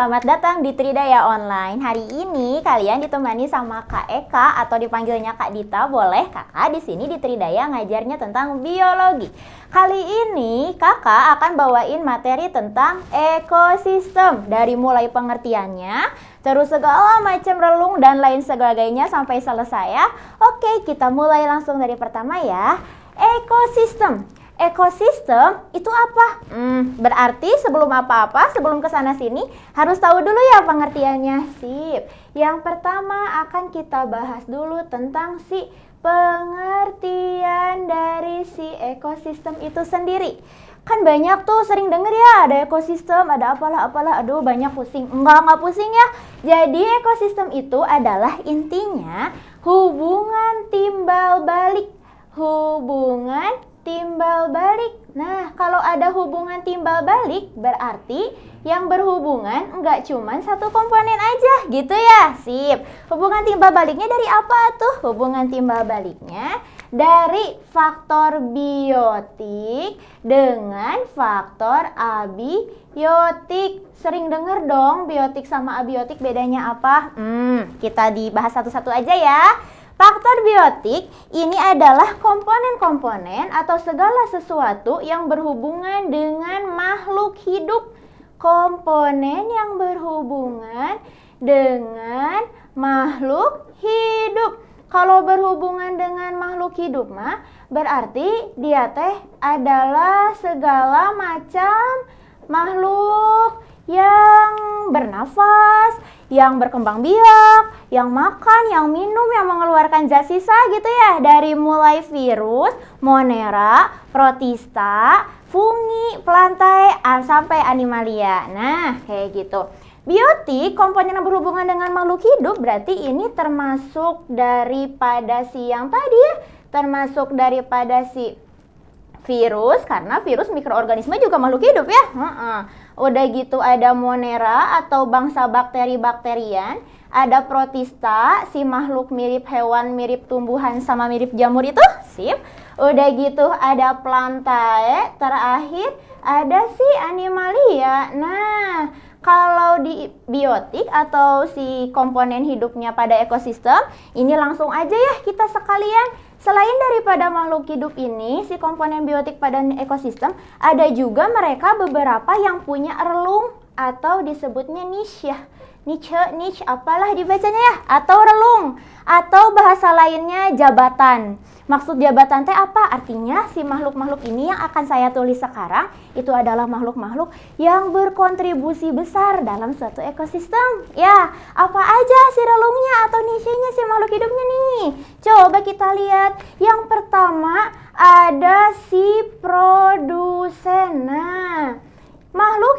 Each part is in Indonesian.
selamat datang di Tridaya Online. Hari ini kalian ditemani sama Kak Eka atau dipanggilnya Kak Dita, boleh? Kakak di sini di Tridaya ngajarnya tentang biologi. Kali ini Kakak akan bawain materi tentang ekosistem dari mulai pengertiannya, terus segala macam relung dan lain sebagainya sampai selesai ya. Oke, kita mulai langsung dari pertama ya. Ekosistem. Ekosistem itu apa? Berarti sebelum apa-apa, sebelum kesana sini harus tahu dulu ya pengertiannya. Sip. Yang pertama akan kita bahas dulu tentang si pengertian dari si ekosistem itu sendiri. Kan banyak tuh sering denger ya, ada ekosistem, ada apalah, aduh banyak pusing. Enggak pusing ya. Jadi ekosistem itu adalah intinya hubungan timbal balik. Hubungan timbal balik. Nah, kalau ada hubungan timbal balik, berarti yang berhubungan enggak cuma satu komponen aja, gitu ya? Sip. Hubungan timbal baliknya dari apa tuh? Hubungan timbal baliknya dari faktor biotik dengan faktor abiotik. Sering denger dong biotik sama abiotik bedanya apa? Kita dibahas satu-satu aja ya. Faktor biotik ini adalah komponen-komponen atau segala sesuatu yang berhubungan dengan makhluk hidup. Komponen yang berhubungan dengan makhluk hidup. Kalau berhubungan dengan makhluk hidup mah berarti dia teh adalah segala macam makhluk yang bernafas, yang berkembang biak, yang makan, yang minum, yang mengeluarkan zat sisa gitu ya. Dari mulai virus, monera, protista, fungi, pelantai, sampai animalia. Nah, kayak gitu. Biotik, komponen yang berhubungan dengan makhluk hidup, berarti ini termasuk daripada si yang tadi ya. Termasuk daripada si virus, karena virus mikroorganisme juga makhluk hidup ya. Udah gitu ada monera atau bangsa bakteri-bakterian, ada protista, si makhluk mirip hewan, mirip tumbuhan sama mirip jamur itu. Sip. Udah gitu ada plantae, terakhir ada si animalia. Nah, kalau di biotik atau si komponen hidupnya pada ekosistem, ini langsung aja ya kita sekalian. Selain daripada makhluk hidup ini, si komponen biotik pada ekosistem, ada juga mereka beberapa yang punya relung atau disebutnya niche ya. Niche, apalah dibacanya ya? Atau relung, atau bahasa lainnya jabatan. Maksud jabatan teh apa? Artinya si makhluk-makhluk ini yang akan saya tulis sekarang itu adalah makhluk-makhluk yang berkontribusi besar dalam suatu ekosistem. Ya, apa aja si relungnya atau niche-nya si makhluk hidupnya nih? Coba kita lihat. Yang pertama ada si produsen. Nah, makhluk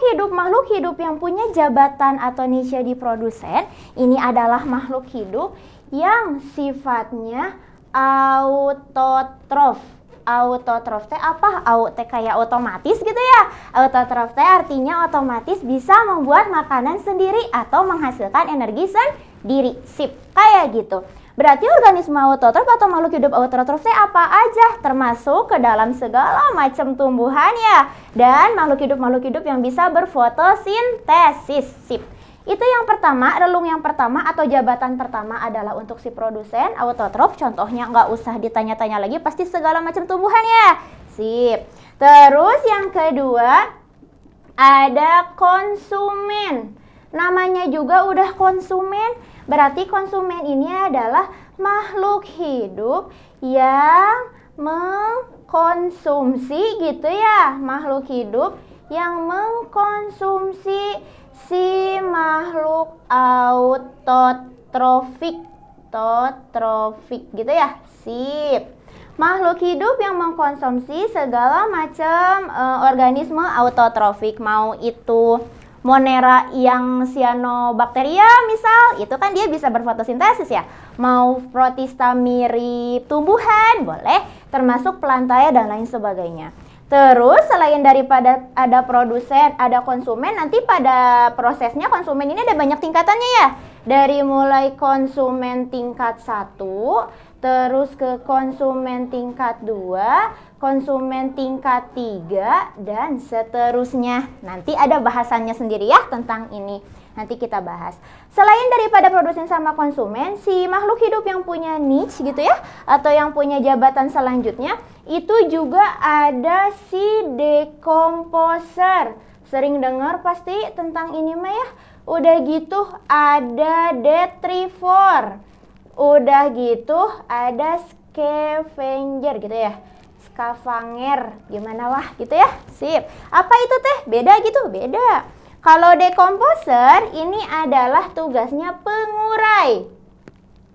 hidup yang punya jabatan atau niche di produsen ini adalah makhluk hidup yang sifatnya autotrof. Autotrof teh apa? Teh kayak otomatis gitu ya. Autotrof teh artinya otomatis bisa membuat makanan sendiri atau menghasilkan energi sendiri. Sip, kayak gitu. Berarti organisme autotrof atau makhluk hidup autotrof teh apa aja? Termasuk ke dalam segala macam tumbuhan ya. Dan makhluk hidup yang bisa berfotosintesis. Sip. Itu yang pertama, relung yang pertama atau jabatan pertama adalah untuk si produsen autotrof. Contohnya nggak usah ditanya-tanya lagi, pasti segala macam tumbuhan ya. Sip. Terus yang kedua ada konsumen. Namanya juga udah konsumen. Berarti konsumen ini adalah makhluk hidup yang mengkonsumsi gitu ya. Makhluk hidup yang mengkonsumsi si makhluk autotrofik. Gitu ya. Sip. Makhluk hidup yang mengkonsumsi segala macam organisme autotrofik, mau itu monera yang cyanobacteria misal, itu kan dia bisa berfotosintesis ya. Mau protista mirip tumbuhan, boleh, termasuk plantae dan lain sebagainya. Terus selain daripada ada produsen, ada konsumen, nanti pada prosesnya konsumen ini ada banyak tingkatannya ya. Dari mulai konsumen tingkat 1, terus ke konsumen tingkat 2, konsumen tingkat 3, dan seterusnya. Nanti ada bahasannya sendiri ya tentang ini. nanti kita bahas. Selain daripada produsen sama konsumen, si makhluk hidup yang punya niche gitu ya, atau yang punya jabatan selanjutnya, itu juga ada si decomposer. Sering dengar pasti tentang ini mah ya. Udah gitu ada detrivor. Udah gitu ada scavenger gitu ya. Scavenger, gimana wah gitu ya. Sip. Apa itu teh? Beda gitu? Beda. Kalau decomposer ini adalah tugasnya pengurai.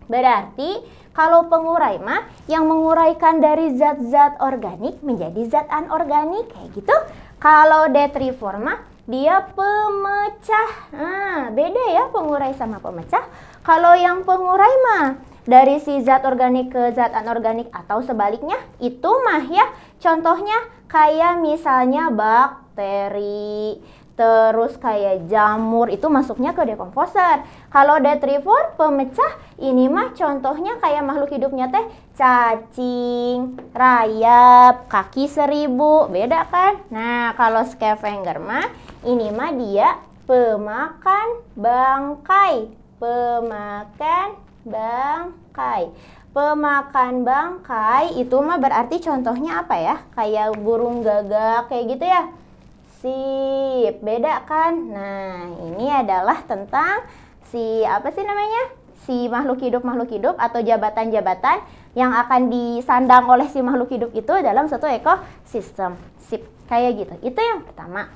Berarti kalau pengurai mah yang menguraikan dari zat-zat organik menjadi zat anorganik kayak gitu. Kalau detrivor mah dia pemecah. Nah, beda ya pengurai sama pemecah. Kalau yang pengurai mah dari si zat organik ke zat anorganik atau sebaliknya, itu mah ya contohnya kayak misalnya bakteri, terus kayak jamur itu masuknya ke decomposer. Kalau detrivor pemecah, ini mah contohnya kayak makhluk hidupnya teh cacing, rayap, kaki seribu, beda kan? Nah, kalau scavenger mah ini mah dia pemakan bangkai. Pemakan bangkai. Pemakan bangkai itu mah berarti contohnya apa ya? Kayak burung gagak kayak gitu ya. Sip, beda kan? Nah, ini adalah tentang si apa sih namanya? Si makhluk hidup atau jabatan-jabatan yang akan disandang oleh si makhluk hidup itu dalam suatu ekosistem. Sip, kayak gitu. Itu yang pertama.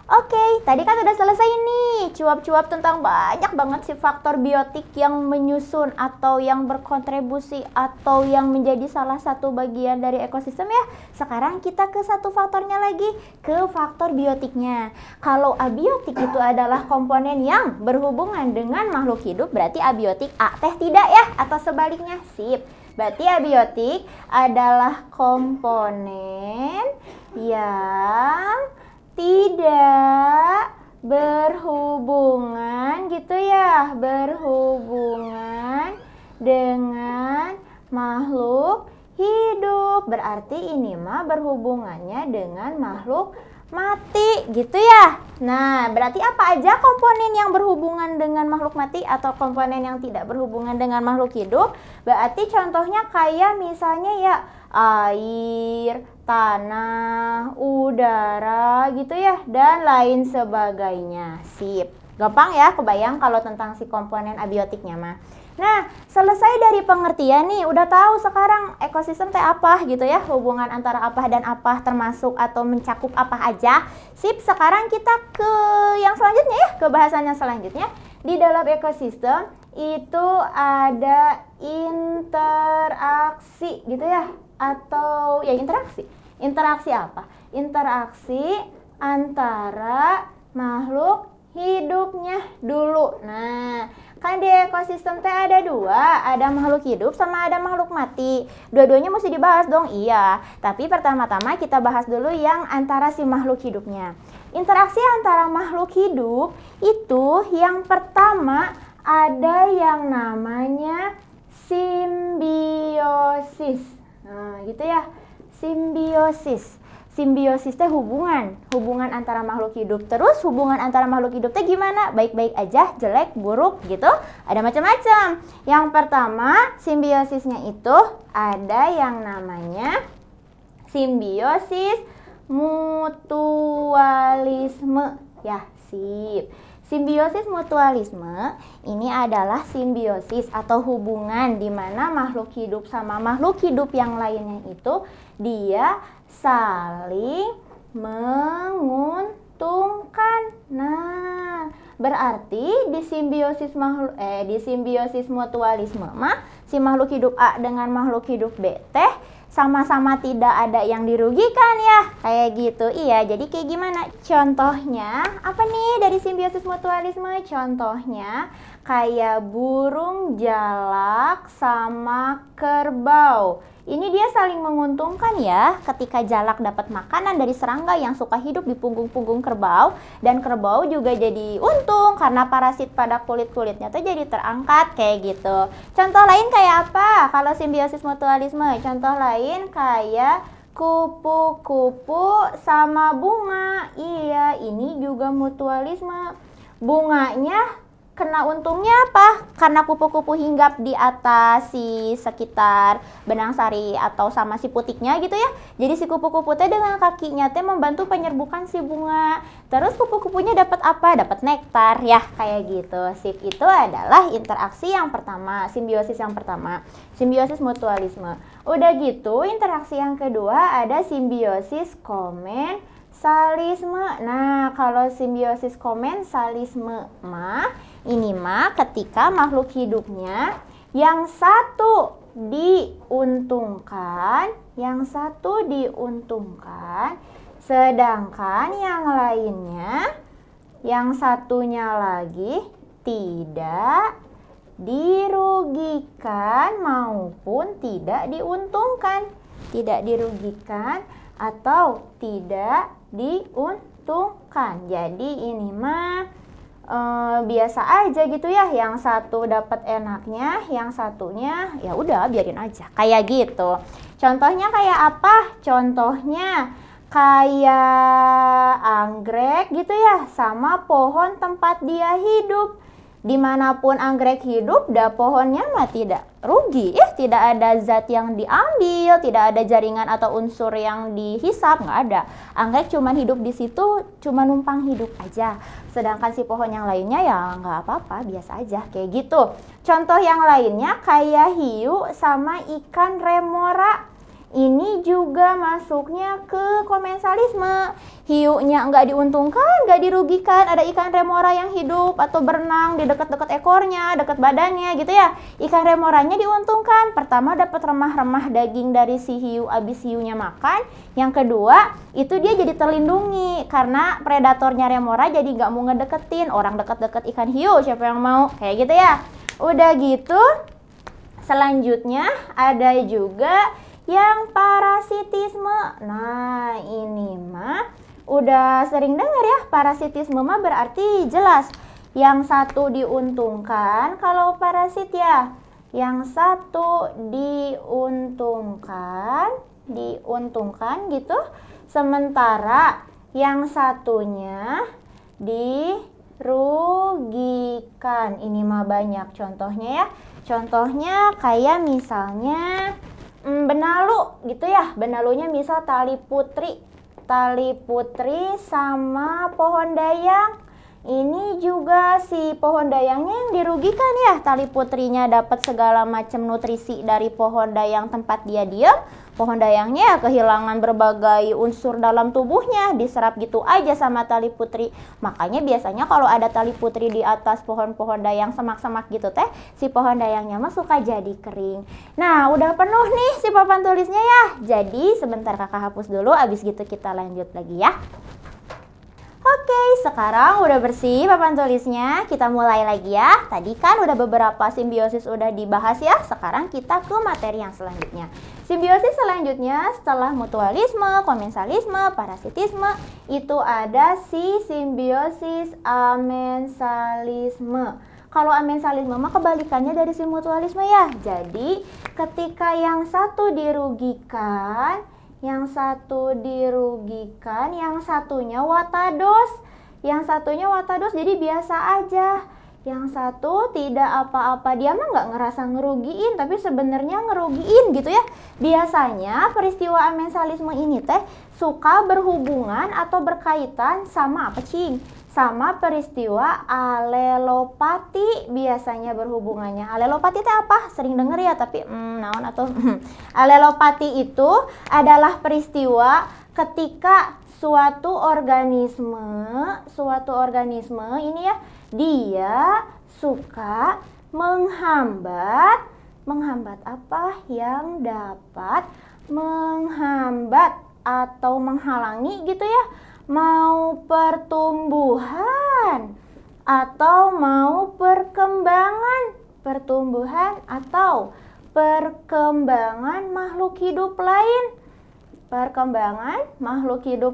Oke, tadi kan udah selesai nih cuap-cuap tentang banyak banget si faktor biotik yang menyusun atau yang berkontribusi atau yang menjadi salah satu bagian dari ekosistem ya. Sekarang kita ke satu faktornya lagi, ke faktor biotiknya. Kalau abiotik itu adalah komponen yang berhubungan dengan makhluk hidup, berarti abiotik A teh tidak ya, atau sebaliknya. Sip. Berarti abiotik adalah komponen yang tidak berhubungan gitu ya, berhubungan dengan makhluk hidup. Berarti ini mah berhubungannya dengan makhluk mati gitu ya. Nah, berarti apa aja komponen yang berhubungan dengan makhluk mati atau komponen yang tidak berhubungan dengan makhluk hidup? Berarti contohnya kayak misalnya ya air, tanah, udara gitu ya, dan lain sebagainya. Sip. Gampang ya kebayang kalau tentang si komponen abiotiknya mah. Nah, selesai dari pengertian nih, udah tahu sekarang ekosistem teh apa gitu ya, hubungan antara apa dan apa, termasuk atau mencakup apa aja. Sip, sekarang kita ke yang selanjutnya ya, ke bahasan yang selanjutnya. Di dalam ekosistem itu ada interaksi gitu ya, atau ya interaksi. Interaksi apa? Interaksi antara makhluk hidupnya dulu. Nah, kan di ekosistem teh ada dua, ada makhluk hidup sama ada makhluk mati. Dua-duanya mesti dibahas dong, iya. Tapi pertama-tama kita bahas dulu yang antara si makhluk hidupnya. Interaksi antara makhluk hidup itu yang pertama ada yang namanya simbiosis. Nah, gitu ya. Simbiosis. Simbiosis teh hubungan antara makhluk hidup. Terus hubungan antara makhluk hidup teh gimana? Baik-baik aja, jelek, buruk gitu. Ada macam-macam. Yang pertama, simbiosisnya itu ada yang namanya simbiosis mutualisme. Ya, sip. Simbiosis mutualisme ini adalah simbiosis atau hubungan di mana makhluk hidup sama makhluk hidup yang lainnya itu dia saling menguntungkan. Nah, berarti di simbiosis mutualisme mah si makhluk hidup A dengan makhluk hidup B teh sama-sama tidak ada yang dirugikan ya, kayak gitu. Iya, jadi kayak gimana? Contohnya apa nih dari simbiosis mutualisme? Contohnya kayak burung jalak sama kerbau. Ini dia saling menguntungkan ya, ketika jalak dapat makanan dari serangga yang suka hidup di punggung-punggung kerbau, dan kerbau juga jadi untung karena parasit pada kulit-kulitnya tuh jadi terangkat kayak gitu. Contoh lain kayak apa? Kalau simbiosis mutualisme, contoh lain kayak kupu-kupu sama bunga. Iya, ini juga mutualisme. bunganya kena untungnya apa? Karena kupu-kupu hinggap di atas si sekitar benang sari atau sama si putiknya gitu ya. Jadi si kupu-kupu teh dengan kakinya teh membantu penyerbukan si bunga. Terus kupu-kupunya dapat apa? Dapat nektar ya, kayak gitu. Sip, itu adalah interaksi yang pertama, simbiosis yang pertama. Simbiosis mutualisme. Udah gitu, interaksi yang kedua ada simbiosis komensalisme. Nah, kalau simbiosis komensalisme ini ketika makhluk hidupnya yang satu diuntungkan, sedangkan yang lainnya, yang satunya lagi tidak dirugikan maupun tidak diuntungkan. Tidak dirugikan atau tidak diuntungkan. Jadi ini biasa aja gitu ya, yang satu dapat enaknya, yang satunya ya udah biarin aja, kayak gitu. Contohnya kayak apa? Contohnya kayak anggrek gitu ya, sama pohon tempat dia hidup. Dimanapun anggrek hidup, pohonnya mah tidak rugi ya, tidak ada zat yang diambil, tidak ada jaringan atau unsur yang dihisap, nggak ada. Anggrek cuman hidup di situ, cuma numpang hidup aja. Sedangkan si pohon yang lainnya ya nggak apa-apa, biasa aja kayak gitu. Contoh yang lainnya kayak hiu sama ikan remora. Ini juga masuknya ke komensalisme. Hiunya nggak diuntungkan, nggak dirugikan. Ada ikan remora yang hidup atau berenang di dekat-dekat ekornya, dekat badannya gitu ya. Ikan remoranya diuntungkan. Pertama dapat remah-remah daging dari si hiu abis hiunya makan. Yang kedua, itu dia jadi terlindungi karena predatornya remora jadi nggak mau ngedeketin. Orang deket-deket ikan hiu, siapa yang mau? Kayak gitu ya. Udah gitu, selanjutnya ada juga yang parasitisme. Nah, ini udah sering dengar ya, parasitisme berarti jelas yang satu diuntungkan kalau parasit ya. Yang satu diuntungkan gitu. Sementara yang satunya dirugikan. Ini banyak contohnya ya. Contohnya kayak misalnya benalu gitu ya. Benalunya misal tali putri sama pohon dayang. Ini juga si pohon dayangnya yang dirugikan ya. Tali putrinya dapat segala macam nutrisi dari pohon dayang tempat dia diam. Pohon dayangnya kehilangan berbagai unsur dalam tubuhnya, diserap gitu aja sama tali putri. Makanya biasanya kalau ada tali putri di atas pohon-pohon dayang semak-semak gitu teh, si pohon dayangnya suka jadi kering. Nah, udah penuh nih si papan tulisnya ya. Jadi sebentar kakak hapus dulu, abis gitu kita lanjut lagi ya. Oke, sekarang udah bersih papan tulisnya, kita mulai lagi ya. Tadi kan udah beberapa simbiosis udah dibahas ya. Sekarang kita ke materi yang selanjutnya. Simbiosis selanjutnya setelah mutualisme, komensalisme, parasitisme, itu ada si simbiosis amensalisme. Kalau amensalisme kebalikannya dari si mutualisme ya. Jadi ketika yang satu dirugikan, yang satunya watados. Jadi biasa aja. Yang satu tidak apa-apa, dia nggak ngerasa ngerugiin, tapi sebenarnya ngerugiin gitu ya. Biasanya peristiwa amensalisme ini teh suka berhubungan atau berkaitan sama apa cing? Sama peristiwa alelopati biasanya berhubungannya. Alelopati itu apa? Sering denger ya, tapi naon atau alelopati itu adalah peristiwa ketika suatu organisme ini ya, dia suka menghambat apa yang dapat menghambat atau menghalangi gitu ya, mau pertumbuhan atau mau perkembangan makhluk hidup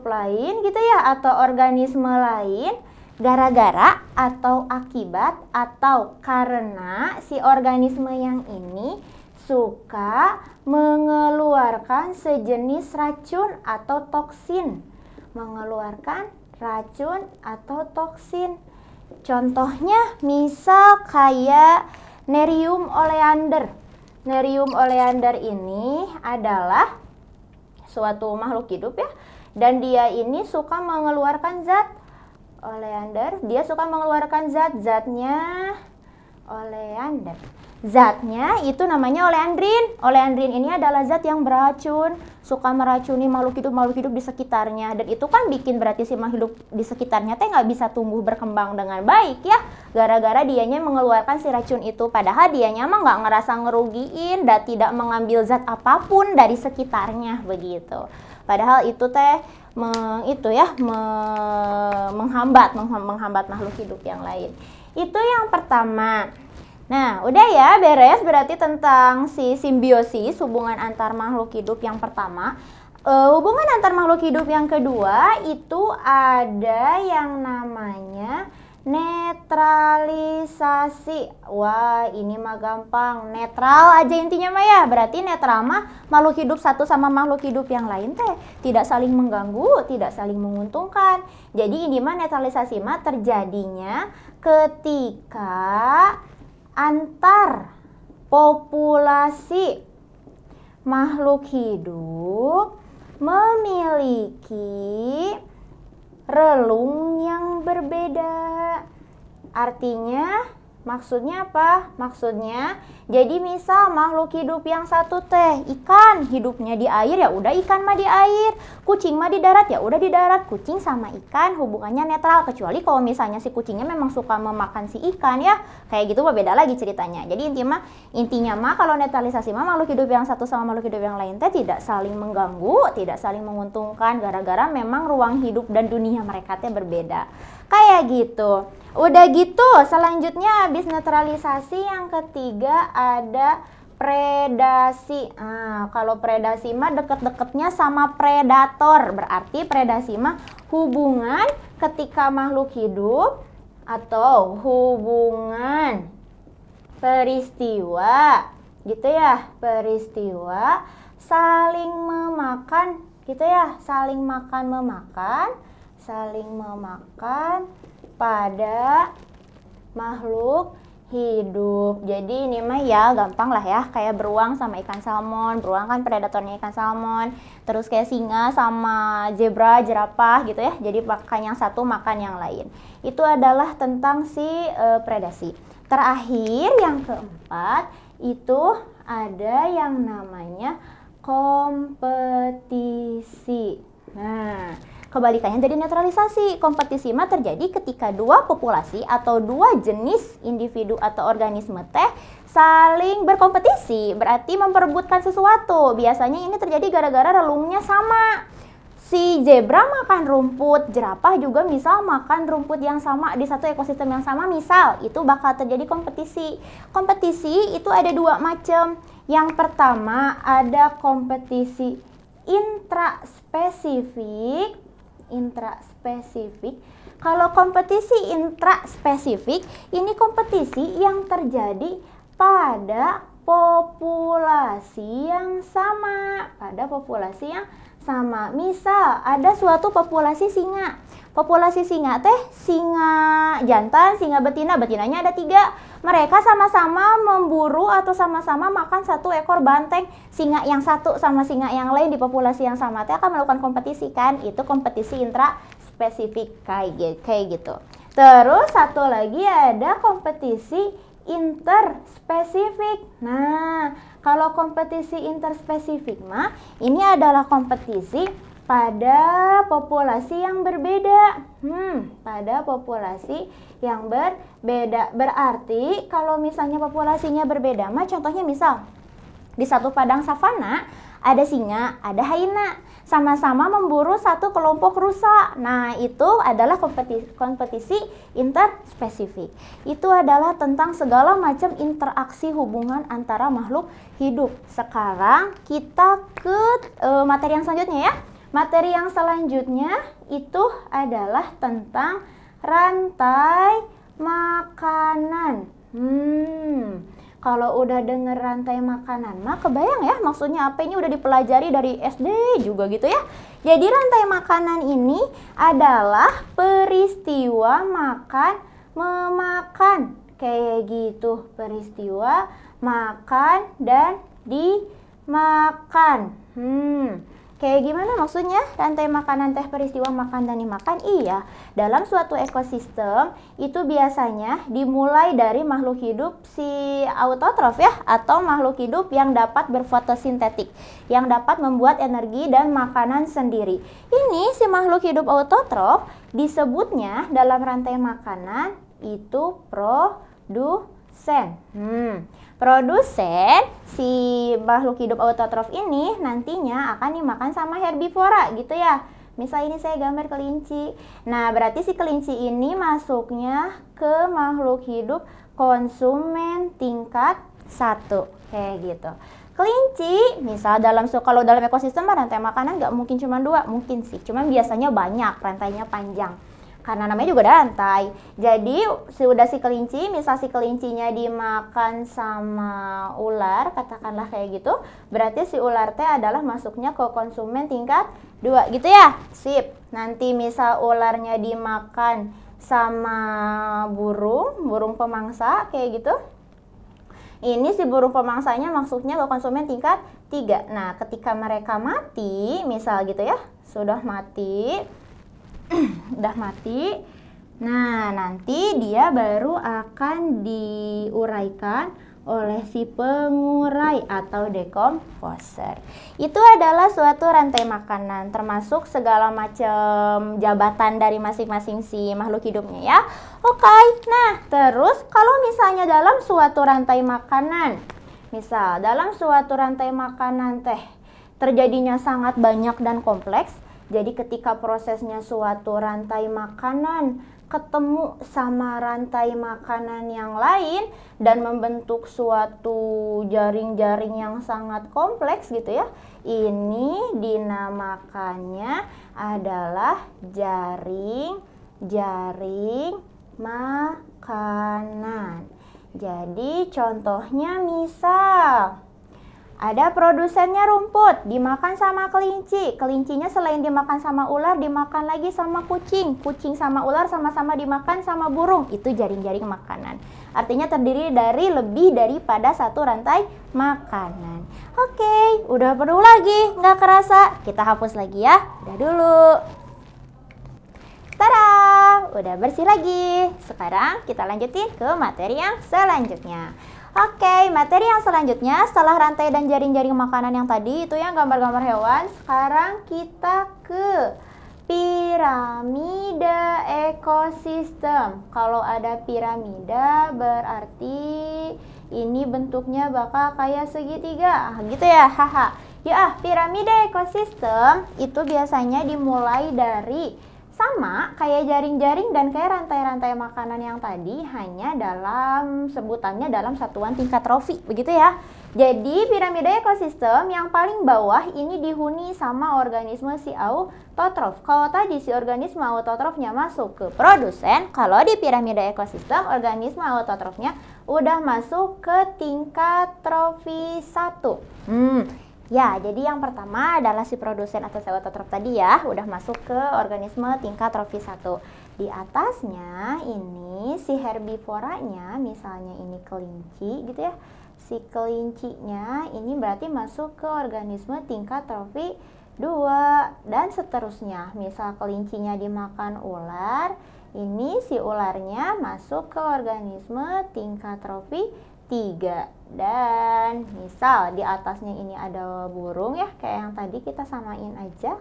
lain gitu ya, atau organisme lain, gara-gara atau akibat atau karena si organisme yang ini suka mengeluarkan sejenis racun atau toksin. Contohnya misal kayak Nerium oleander. Nerium oleander ini adalah suatu makhluk hidup ya, dan dia ini suka mengeluarkan zat oleander. Dia suka mengeluarkan zatnya oleander. Zatnya itu namanya oleandrin. Oleandrin ini adalah zat yang beracun, suka meracuni makhluk hidup di sekitarnya, dan itu kan bikin berarti si makhluk hidup di sekitarnya teh nggak bisa tumbuh berkembang dengan baik ya, gara-gara dianya mengeluarkan si racun itu. Padahal dianya mah nggak ngerasa ngerugiin dan tidak mengambil zat apapun dari sekitarnya begitu. Padahal itu teh menghambat makhluk hidup yang lain. Itu yang pertama. Nah, udah ya, beres berarti tentang si simbiosis, hubungan antar makhluk hidup yang pertama. Hubungan antar makhluk hidup yang kedua itu ada yang namanya netralisasi. Wah, ini mah gampang, netral aja intinya mah ya. Berarti netral mah makhluk hidup satu sama makhluk hidup yang lain teh tidak saling mengganggu, tidak saling menguntungkan. Jadi ini mah netralisasi mah terjadinya ketika antar populasi makhluk hidup memiliki relung yang berbeda. Artinya, maksudnya apa? Maksudnya, jadi misal makhluk hidup yang satu teh ikan, hidupnya di air, ya udah ikan mah di air. Kucing mah di darat, ya udah di darat. Kucing sama ikan hubungannya netral, kecuali kalau misalnya si kucingnya memang suka memakan si ikan ya. Kayak gitu mah beda lagi ceritanya. Jadi intinya mah kalau netralisasi mah makhluk hidup yang satu sama makhluk hidup yang lain teh tidak saling mengganggu, tidak saling menguntungkan, gara-gara memang ruang hidup dan dunia mereka teh berbeda. Kayak gitu. Udah gitu, selanjutnya habis netralisasi yang ketiga ada predasi. Nah, kalau predasi mah deket-deketnya sama predator. Berarti predasi mah hubungan ketika makhluk hidup atau hubungan peristiwa gitu ya, peristiwa saling memakan gitu ya, saling memakan pada makhluk hidup. Jadi ini mah ya gampang lah ya, kayak beruang sama ikan salmon. Beruang kan predatornya ikan salmon. Terus kayak singa sama zebra, jerapah gitu ya. Jadi makan yang satu, makan yang lain. Itu adalah tentang si predasi. Terakhir yang keempat itu ada yang namanya kompetisi. Nah, kebalikannya dari netralisasi. Kompetisi mah terjadi ketika dua populasi atau dua jenis individu atau organisme teh saling berkompetisi, berarti memperebutkan sesuatu. Biasanya ini terjadi gara-gara relungnya sama. Si zebra makan rumput, jerapah juga misal makan rumput yang sama di satu ekosistem yang sama, misal itu bakal terjadi kompetisi. Kompetisi itu ada dua macam. Yang pertama ada kompetisi intraspesifik. Kalau kompetisi intraspesifik, ini kompetisi yang terjadi pada populasi yang sama. Misal ada suatu populasi singa. Populasi singa teh singa jantan, singa betina. Betinanya ada 3. Mereka sama-sama memburu atau sama-sama makan satu ekor banteng. Singa yang satu sama singa yang lain di populasi yang sama teh akan melakukan kompetisi kan. Itu kompetisi intraspesifik kayak gitu. Terus satu lagi ada kompetisi interspesifik. Nah, kalau kompetisi interspesifik mah ini adalah kompetisi pada populasi yang berbeda. Pada populasi yang berbeda. Berarti kalau misalnya populasinya berbeda mah contohnya misal di satu padang savana ada singa, ada hyena, sama-sama memburu satu kelompok rusa. Nah, itu adalah kompetisi interspesifik. Itu adalah tentang segala macam interaksi hubungan antara makhluk hidup. Sekarang kita ke materi yang selanjutnya ya. Materi yang selanjutnya itu adalah tentang rantai makanan. Kalau udah denger rantai makanan mah kebayang ya maksudnya apa, ini udah dipelajari dari SD juga gitu ya. Jadi rantai makanan ini adalah peristiwa makan memakan. Kayak gitu, peristiwa makan dan dimakan. Kayak gimana maksudnya rantai makanan teh peristiwa makan dan dimakan? Iya, dalam suatu ekosistem itu biasanya dimulai dari makhluk hidup si autotrof ya, atau makhluk hidup yang dapat berfotosintetik, yang dapat membuat energi dan makanan sendiri. Ini si makhluk hidup autotrof disebutnya dalam rantai makanan itu produsen. Produsen si makhluk hidup autotrof ini nantinya akan dimakan sama herbivora gitu ya. Misal ini saya gambar kelinci. Nah, berarti si kelinci ini masuknya ke makhluk hidup konsumen tingkat 1. Kayak gitu. Kelinci, misal kalau dalam ekosistem rantai makanan nggak mungkin cuma 2, mungkin sih. Cuman biasanya banyak, rantainya panjang. Karena namanya juga rantai. Jadi sudah si kelinci, misal si kelincinya dimakan sama ular, katakanlah kayak gitu, berarti si ular teh adalah masuknya ke konsumen tingkat 2 gitu ya. Sip. Nanti misal ularnya dimakan sama burung pemangsa kayak gitu. Ini si burung pemangsanya masuknya ke konsumen tingkat 3. Nah, ketika mereka mati, misal gitu ya, sudah mati. Nah, nanti dia baru akan diuraikan oleh si pengurai atau dekomposer. Itu adalah suatu rantai makanan, termasuk segala macam jabatan dari masing-masing si makhluk hidupnya ya. Oke, nah terus kalau misalnya dalam suatu rantai makanan, misal dalam suatu rantai makanan teh terjadinya sangat banyak dan kompleks. Jadi ketika prosesnya suatu rantai makanan ketemu sama rantai makanan yang lain dan membentuk suatu jaring-jaring yang sangat kompleks gitu ya. Ini dinamakannya adalah jaring makanan. Jadi contohnya misal ada produsennya rumput, dimakan sama kelinci. Kelincinya selain dimakan sama ular, dimakan lagi sama kucing. Kucing sama ular sama-sama dimakan sama burung. Itu jaring-jaring makanan. Artinya terdiri dari lebih daripada satu rantai makanan. Oke, udah perlu lagi, nggak kerasa. Kita hapus lagi ya. Udah dulu. Tada, udah bersih lagi. Sekarang kita lanjutin ke materi yang selanjutnya. Oke, materi yang selanjutnya setelah rantai dan jaring-jaring makanan yang tadi itu yang gambar-gambar hewan, sekarang kita ke piramida ekosistem. Kalau ada piramida berarti ini bentuknya bakal kayak segitiga, gitu ya, haha. Ya, piramida ekosistem itu biasanya dimulai dari sama kayak jaring-jaring dan kayak rantai-rantai makanan yang tadi, hanya dalam sebutannya dalam satuan tingkat trofi, begitu ya. Jadi piramida ekosistem yang paling bawah ini dihuni sama organisme si autotrof. Kalau tadi si organisme autotrofnya masuk ke produsen, kalau di piramida ekosistem organisme autotrofnya udah masuk ke tingkat trofi 1. Ya, jadi yang pertama adalah si produsen atau si autotrof tadi ya, udah masuk ke organisme tingkat trofi 1. Di atasnya ini si herbivoranya, misalnya ini kelinci gitu ya. Si kelincinya ini berarti masuk ke organisme tingkat trofi 2 dan seterusnya. Misal kelincinya dimakan ular, ini si ularnya masuk ke organisme tingkat trofi 3. Dan misal di atasnya ini ada burung ya, kayak yang tadi kita samain aja.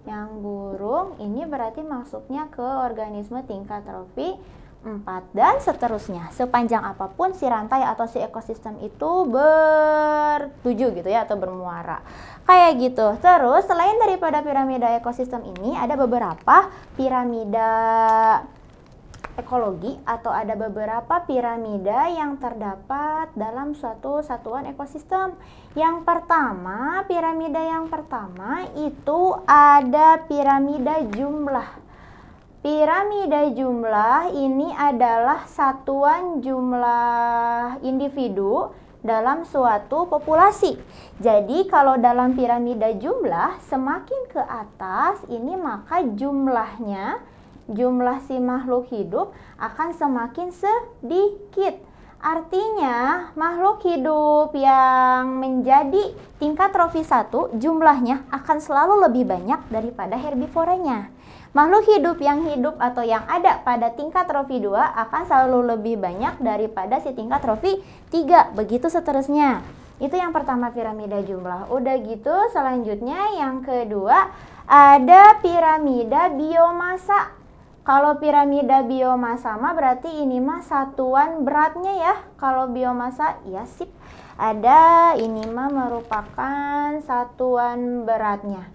Yang burung ini berarti masuknya ke organisme tingkat trofi 4 dan seterusnya. Sepanjang apapun si rantai atau si ekosistem itu bertuju gitu ya, atau bermuara. Kayak gitu. Terus selain daripada piramida ekosistem ini ada beberapa piramida ekologi atau ada beberapa piramida yang terdapat dalam suatu satuan ekosistem. Yang pertama, piramida yang pertama itu ada piramida jumlah. Piramida jumlah ini adalah satuan jumlah individu dalam suatu populasi. Jadi kalau dalam piramida jumlah semakin ke atas ini maka jumlahnya jumlah si makhluk hidup akan semakin sedikit. Artinya makhluk hidup yang menjadi tingkat trofi 1 jumlahnya akan selalu lebih banyak daripada herbivoranya. Makhluk hidup atau yang ada pada tingkat trofi 2 akan selalu lebih banyak daripada si tingkat trofi 3. Begitu seterusnya. Itu yang pertama, piramida jumlah. Udah gitu selanjutnya yang kedua ada piramida biomasa. Kalau piramida biomasa mah berarti ini mah satuan beratnya ya. Kalau biomasa ya sip. Ada ini mah merupakan satuan beratnya.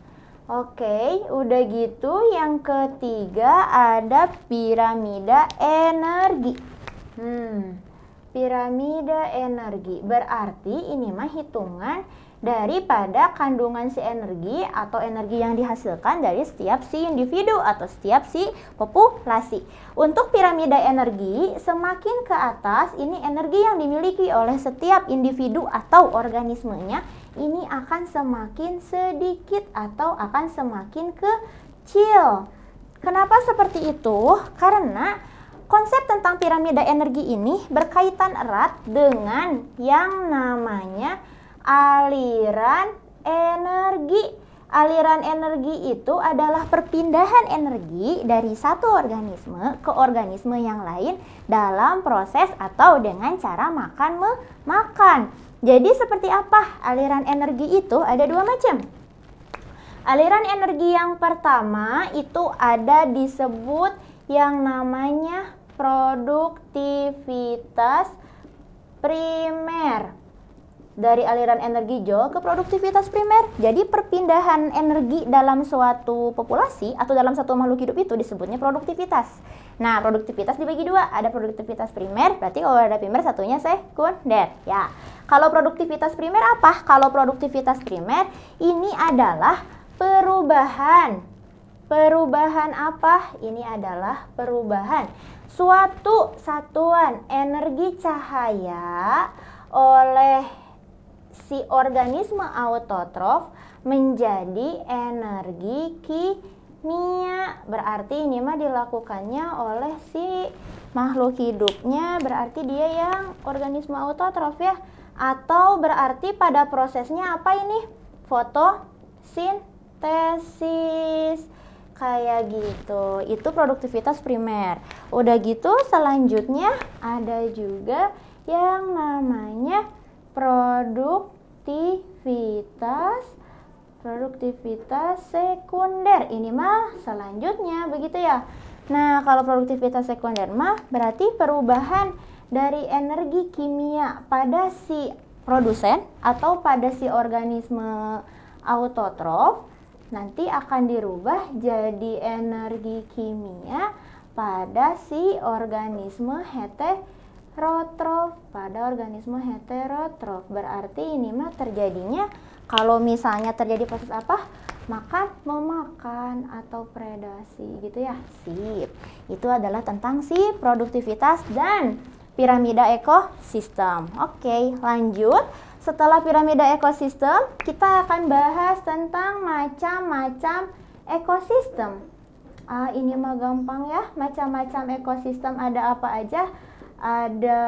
Oke, udah gitu yang ketiga ada piramida energi. Piramida energi berarti ini mah hitungan daripada kandungan si energi atau energi yang dihasilkan dari setiap si individu atau setiap si populasi. Untuk piramida energi, semakin ke atas ini energi yang dimiliki oleh setiap individu atau organismenya ini akan semakin sedikit atau akan semakin kecil. Kenapa seperti itu? Karena konsep tentang piramida energi ini berkaitan erat dengan yang namanya aliran energi. Aliran energi itu adalah perpindahan energi dari satu organisme ke organisme yang lain dalam proses atau dengan cara makan. Jadi seperti apa aliran energi itu? Ada dua macam. Aliran energi yang pertama itu ada disebut yang namanya produktivitas primer. Dari aliran energi Joule ke produktivitas primer. Jadi perpindahan energi dalam suatu populasi atau dalam satu makhluk hidup itu disebutnya produktivitas. Nah, produktivitas dibagi dua. Ada produktivitas primer, berarti kalau ada primer satunya sekunder. Ya. Kalau produktivitas primer apa? Kalau produktivitas primer ini adalah perubahan. Perubahan apa? Ini adalah perubahan suatu satuan energi cahaya oleh si organisme autotrof menjadi energi kimia. Berarti ini mah dilakukannya oleh si makhluk hidupnya, berarti dia yang organisme autotrof ya. Atau berarti pada prosesnya apa ini? Fotosintesis. Kayak gitu. Itu produktivitas primer. Udah gitu selanjutnya ada juga yang namanya produktivitas sekunder. Ini mah selanjutnya begitu ya. Nah, kalau produktivitas sekunder mah berarti perubahan dari energi kimia pada si produsen atau pada si organisme autotrof nanti akan dirubah jadi energi kimia pada si organisme heterotrof. Berarti ini mah terjadinya kalau misalnya terjadi proses apa? Memakan atau predasi gitu ya. Sip. Itu adalah tentang si produktivitas dan piramida ekosistem. Oke, lanjut. Setelah piramida ekosistem, kita akan bahas tentang macam-macam ekosistem. Ini mah gampang ya. Macam-macam ekosistem ada apa aja? Ada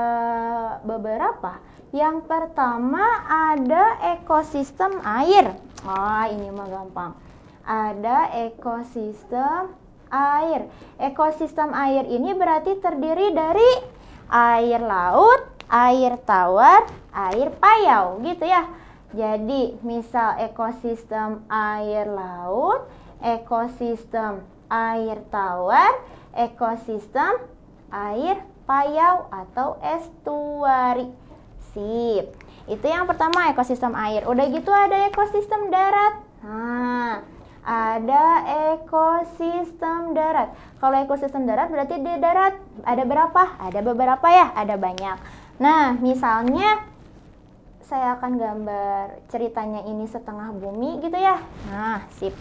beberapa. Yang pertama ada ekosistem air. Ini mah gampang. Ada ekosistem air. Ekosistem air ini berarti terdiri dari air laut, air tawar, air payau gitu ya. Jadi misal ekosistem air laut, ekosistem air tawar, ekosistem air payau atau estuari. Sip. Itu yang pertama ekosistem air. Udah gitu ada ekosistem darat. Ada ekosistem darat. Kalau ekosistem darat berarti di darat ada berapa? Ada beberapa ya, ada banyak. Nah, misalnya saya akan gambar ceritanya ini setengah bumi gitu ya. Nah, sip.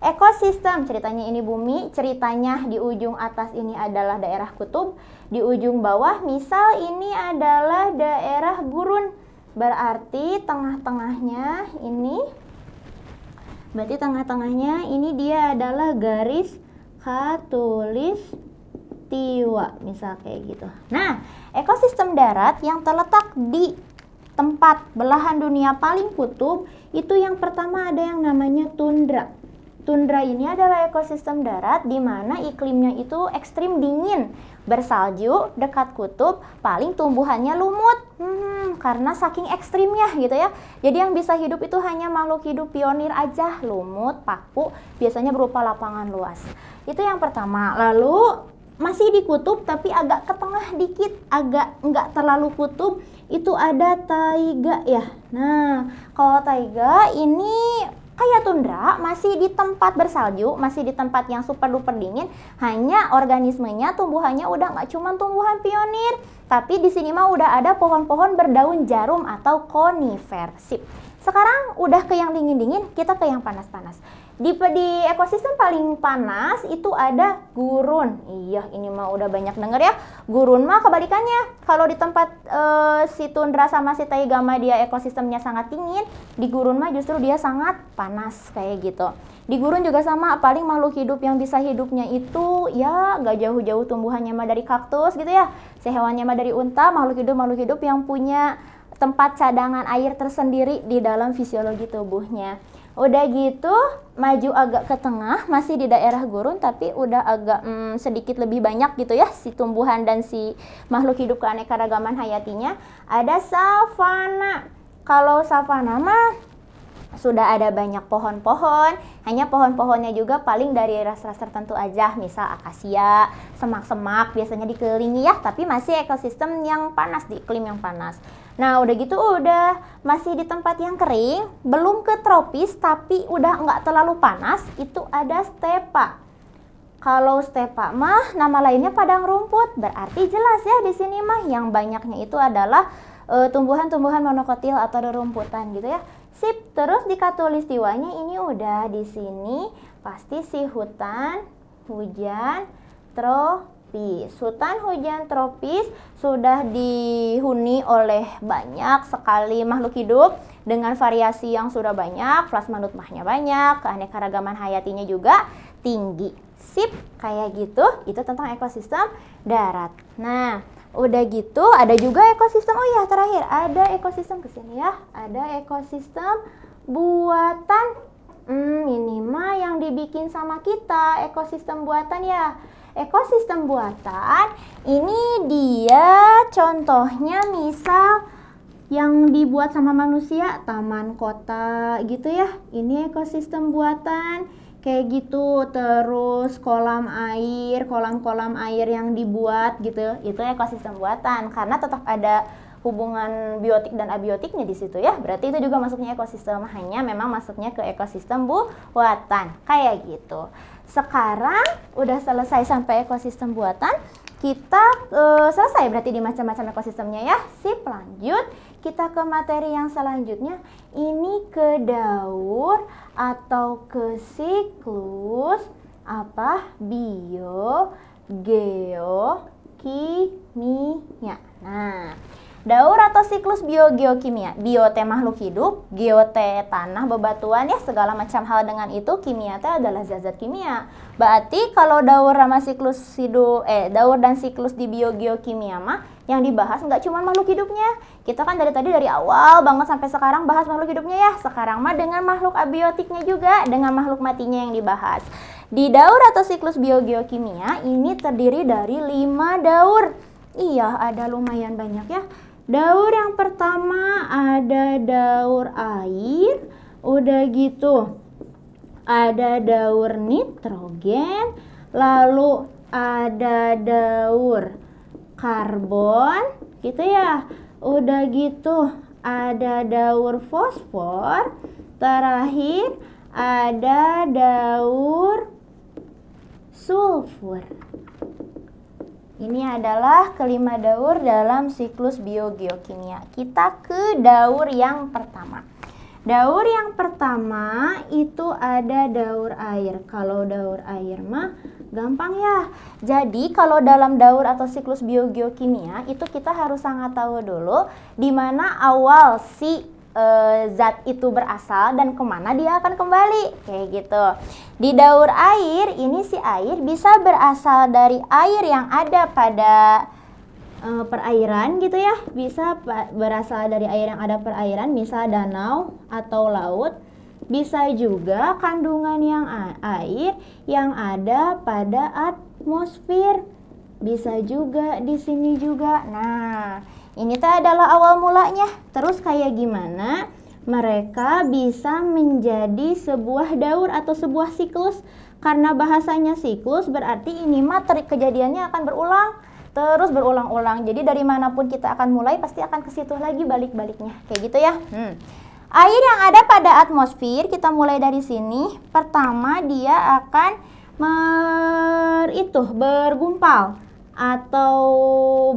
Ekosistem ceritanya ini bumi, ceritanya di ujung atas ini adalah daerah kutub, di ujung bawah misal ini adalah daerah gurun. Berarti tengah-tengahnya ini dia adalah garis khatulistiwa, misal kayak gitu. Nah, ekosistem darat yang terletak di tempat belahan dunia paling kutub itu yang pertama ada yang namanya tundra. Tundra ini adalah ekosistem darat di mana iklimnya itu ekstrim dingin, bersalju, dekat kutub, paling tumbuhannya lumut. Karena saking ekstrimnya gitu ya. Jadi yang bisa hidup itu hanya makhluk hidup pionir aja, lumut, paku, biasanya berupa lapangan luas. Itu yang pertama. Lalu masih di kutub tapi agak ke tengah dikit, agak nggak terlalu kutub, itu ada taiga ya. Nah, kalau taiga ini kayak tundra, masih di tempat bersalju, masih di tempat yang super duper dingin, hanya organismenya, tumbuhannya udah nggak cuma tumbuhan pionir, tapi di sini mah udah ada pohon-pohon berdaun jarum atau konifer. Sip. Sekarang udah ke yang dingin-dingin, kita ke yang panas-panas. Di ekosistem paling panas itu ada gurun. Iya, ini mah udah banyak denger ya. Gurun mah kebalikannya. Kalau di tempat si tundra sama si taigama dia ekosistemnya sangat dingin, di gurun mah justru dia sangat panas kayak gitu. Di gurun juga sama, paling makhluk hidup yang bisa hidupnya itu ya gak jauh-jauh tumbuhannya mah dari kaktus gitu ya. Si hewannya mah dari unta, makhluk hidup yang punya tempat cadangan air tersendiri di dalam fisiologi tubuhnya. Udah gitu, maju agak ke tengah, masih di daerah gurun tapi udah agak sedikit lebih banyak gitu ya si tumbuhan dan si makhluk hidup keanekaragaman hayatinya. Ada savana. Kalau savana mah sudah ada banyak pohon-pohon, hanya pohon-pohonnya juga paling dari ras-ras tertentu aja, misal akasia, semak-semak biasanya dikelilingi ya, tapi masih ekosistem yang panas, di iklim yang panas. Nah udah gitu udah masih di tempat yang kering, belum ke tropis tapi udah nggak terlalu panas, itu ada stepa. Kalau stepa mah nama lainnya padang rumput, berarti jelas ya di sini mah yang banyaknya itu adalah tumbuhan-tumbuhan monokotil atau rerumputan gitu ya. Sip, terus di khatulistiwanya ini udah di sini pasti si hutan hujan tropis. Hutan hujan tropis sudah dihuni oleh banyak sekali makhluk hidup dengan variasi yang sudah banyak, plasma-nutmahnya banyak, keanekaragaman hayatinya juga tinggi. Sip, kayak gitu. Itu tentang ekosistem darat. Nah, udah gitu ada juga ekosistem, oh ya terakhir ada ekosistem kesini ya, ada ekosistem buatan. Ini mah yang dibikin sama kita, ekosistem buatan ya. Ekosistem buatan ini dia contohnya misal yang dibuat sama manusia, taman kota gitu ya, ini ekosistem buatan. Kayak gitu, terus kolam-kolam air yang dibuat gitu, itu ekosistem buatan karena tetap ada hubungan biotik dan abiotiknya di situ ya. Berarti itu juga masuknya ekosistem, hanya memang masuknya ke ekosistem buatan kayak gitu. Sekarang udah selesai sampai ekosistem buatan, kita selesai berarti di macam-macam ekosistemnya ya. Sip, lanjut kita ke materi yang selanjutnya. Ini ke daur atau ke siklus biogeokimia. Nah, daur atau siklus biogeokimia. Bio teh makhluk hidup, geo teh tanah, bebatuan ya, segala macam hal dengan itu. Kimia teh adalah zat-zat kimia. Berarti kalau daur sama siklus daur dan siklus di biogeokimia mah yang dibahas nggak cuma makhluk hidupnya. Kita kan dari awal banget sampai sekarang bahas makhluk hidupnya ya. Sekarang mah dengan makhluk abiotiknya juga, dengan makhluk matinya yang dibahas. Di daur atau siklus biogeokimia ini terdiri dari 5 daur. Iya, ada lumayan banyak ya. Daur yang pertama ada daur air, udah gitu ada daur nitrogen, lalu ada daur karbon gitu ya, udah gitu ada daur fosfor, terakhir ada daur sulfur. Ini adalah kelima daur dalam siklus biogeokimia. Kita ke daur yang pertama. Daur yang pertama itu ada daur air. Kalau daur air mah gampang ya. Jadi kalau dalam daur atau siklus biogeokimia itu kita harus sangat tahu dulu di mana awal si zat itu berasal dan kemana dia akan kembali, kayak gitu. Di daur air ini si air bisa berasal dari air yang ada pada perairan gitu ya, bisa berasal dari air yang ada perairan, misal danau atau laut. Bisa juga kandungan yang air yang ada pada atmosfer, bisa juga di sini juga. Nah, ini tuh adalah awal mulanya. Terus kayak gimana mereka bisa menjadi sebuah daur atau sebuah siklus? Karena bahasanya siklus berarti ini kejadiannya akan berulang, terus berulang-ulang. Jadi dari manapun kita akan mulai pasti akan ke situ lagi balik-baliknya. Kayak gitu ya. Air yang ada pada atmosfer, kita mulai dari sini. Pertama dia akan bergumpal atau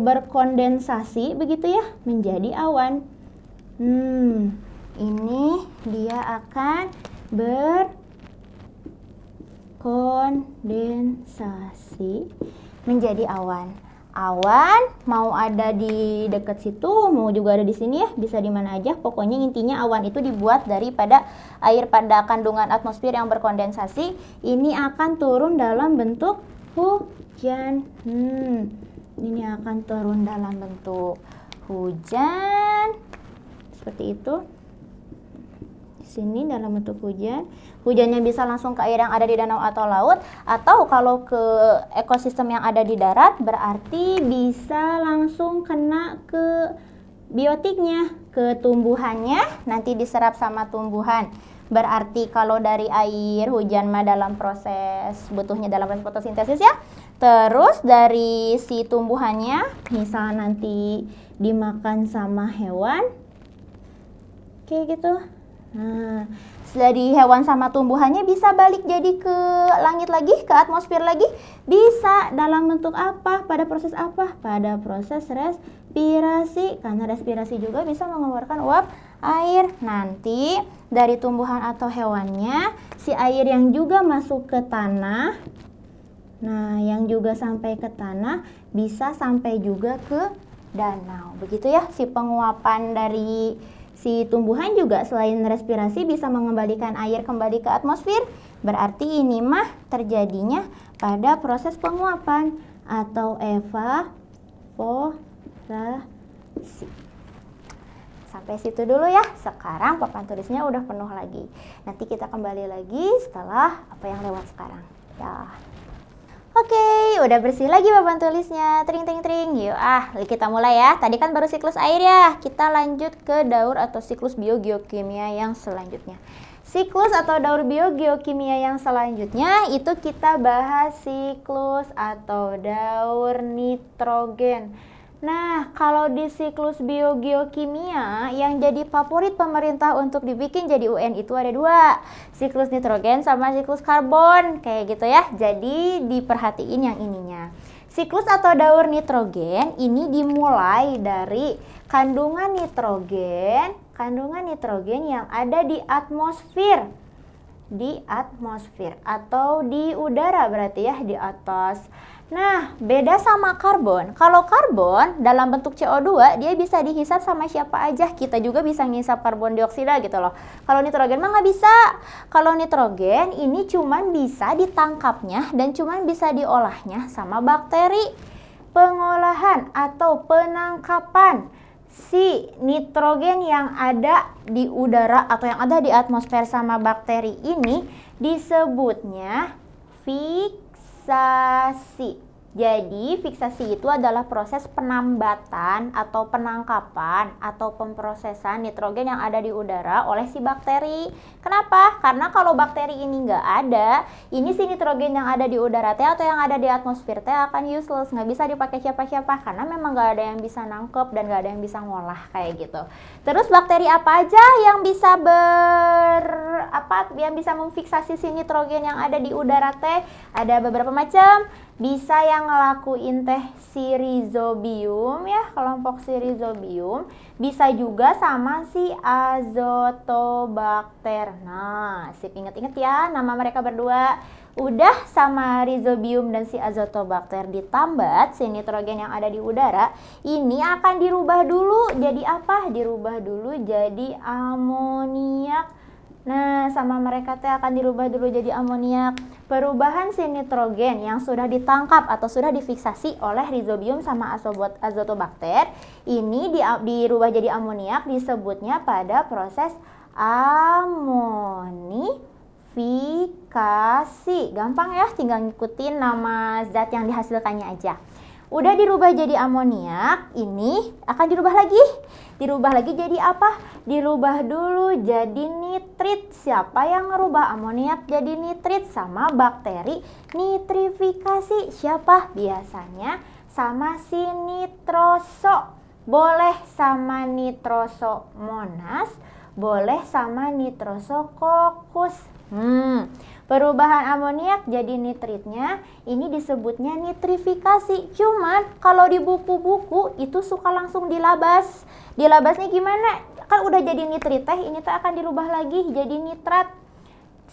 berkondensasi begitu ya, menjadi awan. Ini dia akan berkondensasi menjadi awan. Awan mau ada di dekat situ, mau juga ada di sini ya, bisa di mana aja. Pokoknya intinya awan itu dibuat daripada air pada kandungan atmosfer yang berkondensasi. Ini akan turun dalam bentuk hujan. Ini akan turun dalam bentuk hujan seperti itu. Sini dalam bentuk hujan. Hujannya bisa langsung ke air yang ada di danau atau laut, atau kalau ke ekosistem yang ada di darat berarti bisa langsung kena ke biotiknya, ke tumbuhannya, nanti diserap sama tumbuhan. Berarti kalau dari air hujan mah dalam proses butuhnya dalam proses fotosintesis ya. Terus dari si tumbuhannya misal nanti dimakan sama hewan kayak gitu. Nah, dari hewan sama tumbuhannya bisa balik jadi ke langit lagi, ke atmosfer lagi. Bisa dalam bentuk apa? Pada proses apa? Pada proses respirasi. Karena respirasi juga bisa mengeluarkan uap air. Nanti dari tumbuhan atau hewannya, si air yang juga masuk ke tanah, nah yang juga sampai ke tanah, bisa sampai juga ke danau. Begitu ya, si penguapan dari si tumbuhan juga selain respirasi bisa mengembalikan air kembali ke atmosfer. Berarti ini mah terjadinya pada proses penguapan atau evaporasi. Sampai situ dulu ya. Sekarang papan tulisnya udah penuh lagi. Nanti kita kembali lagi setelah apa yang lewat sekarang. Ya. Oke, udah bersih lagi papan tulisnya. Tring. Yuk, kita mulai ya. Tadi kan baru siklus air ya. Kita lanjut ke daur atau siklus biogeokimia yang selanjutnya. Siklus atau daur biogeokimia yang selanjutnya itu kita bahas siklus atau daur nitrogen. Nah, kalau di siklus biogeokimia yang jadi favorit pemerintah untuk dibikin jadi UN itu ada dua. Siklus nitrogen sama siklus karbon, kayak gitu ya. Jadi diperhatiin yang ininya. Siklus atau daur nitrogen ini dimulai dari kandungan nitrogen yang ada di atmosfer. Di atmosfer atau di udara berarti ya, di atas. Nah, beda sama karbon. Kalau karbon dalam bentuk CO2 dia bisa dihisap sama siapa aja. Kita juga bisa ngisap karbon dioksida gitu loh. Kalau nitrogen mah nggak bisa. Kalau nitrogen ini cuman bisa ditangkapnya dan cuman bisa diolahnya sama bakteri. Pengolahan atau penangkapan si nitrogen yang ada di udara atau yang ada di atmosfer sama bakteri ini disebutnya fiksasi. Jadi fiksasi itu adalah proses penambatan atau penangkapan atau pemprosesan nitrogen yang ada di udara oleh si bakteri. Kenapa? Karena kalau bakteri ini nggak ada, ini si nitrogen yang ada di udara teh atau yang ada di atmosfer teh akan useless, nggak bisa dipakai siapa-siapa karena memang nggak ada yang bisa nangkep dan nggak ada yang bisa ngolah kayak gitu. Terus bakteri apa aja yang bisa yang bisa memfiksasi si nitrogen yang ada di udara teh? Ada beberapa macam. Bisa yang ngelakuin teh si rhizobium ya, kelompok si rhizobium. Bisa juga sama si azotobakter. Nah, sip, inget-inget ya nama mereka berdua. Udah sama rhizobium dan si azotobakter ditambat si nitrogen yang ada di udara, ini akan dirubah dulu jadi apa? Dirubah dulu jadi amoniak. Nah, sama mereka teh akan dirubah dulu jadi amoniak. Perubahan si nitrogen yang sudah ditangkap atau sudah difiksasi oleh rhizobium sama azotobakter, ini dirubah jadi amoniak, disebutnya pada proses amonifikasi. Gampang ya, tinggal ngikutin nama zat yang dihasilkannya aja. Udah dirubah jadi amoniak, ini akan dirubah lagi. Dirubah lagi jadi apa? Dirubah dulu jadi nitrit. Siapa yang ngerubah amoniak jadi nitrit? Sama bakteri nitrifikasi. Siapa? Biasanya sama si nitroso. Boleh sama nitrosomonas, boleh sama nitrosococcus. Perubahan amoniak jadi nitritnya ini disebutnya nitrifikasi. Cuman kalau di buku-buku itu suka langsung dilabas. Dilabasnya gimana? Kan udah jadi nitrit teh, ini tuh akan dirubah lagi jadi nitrat.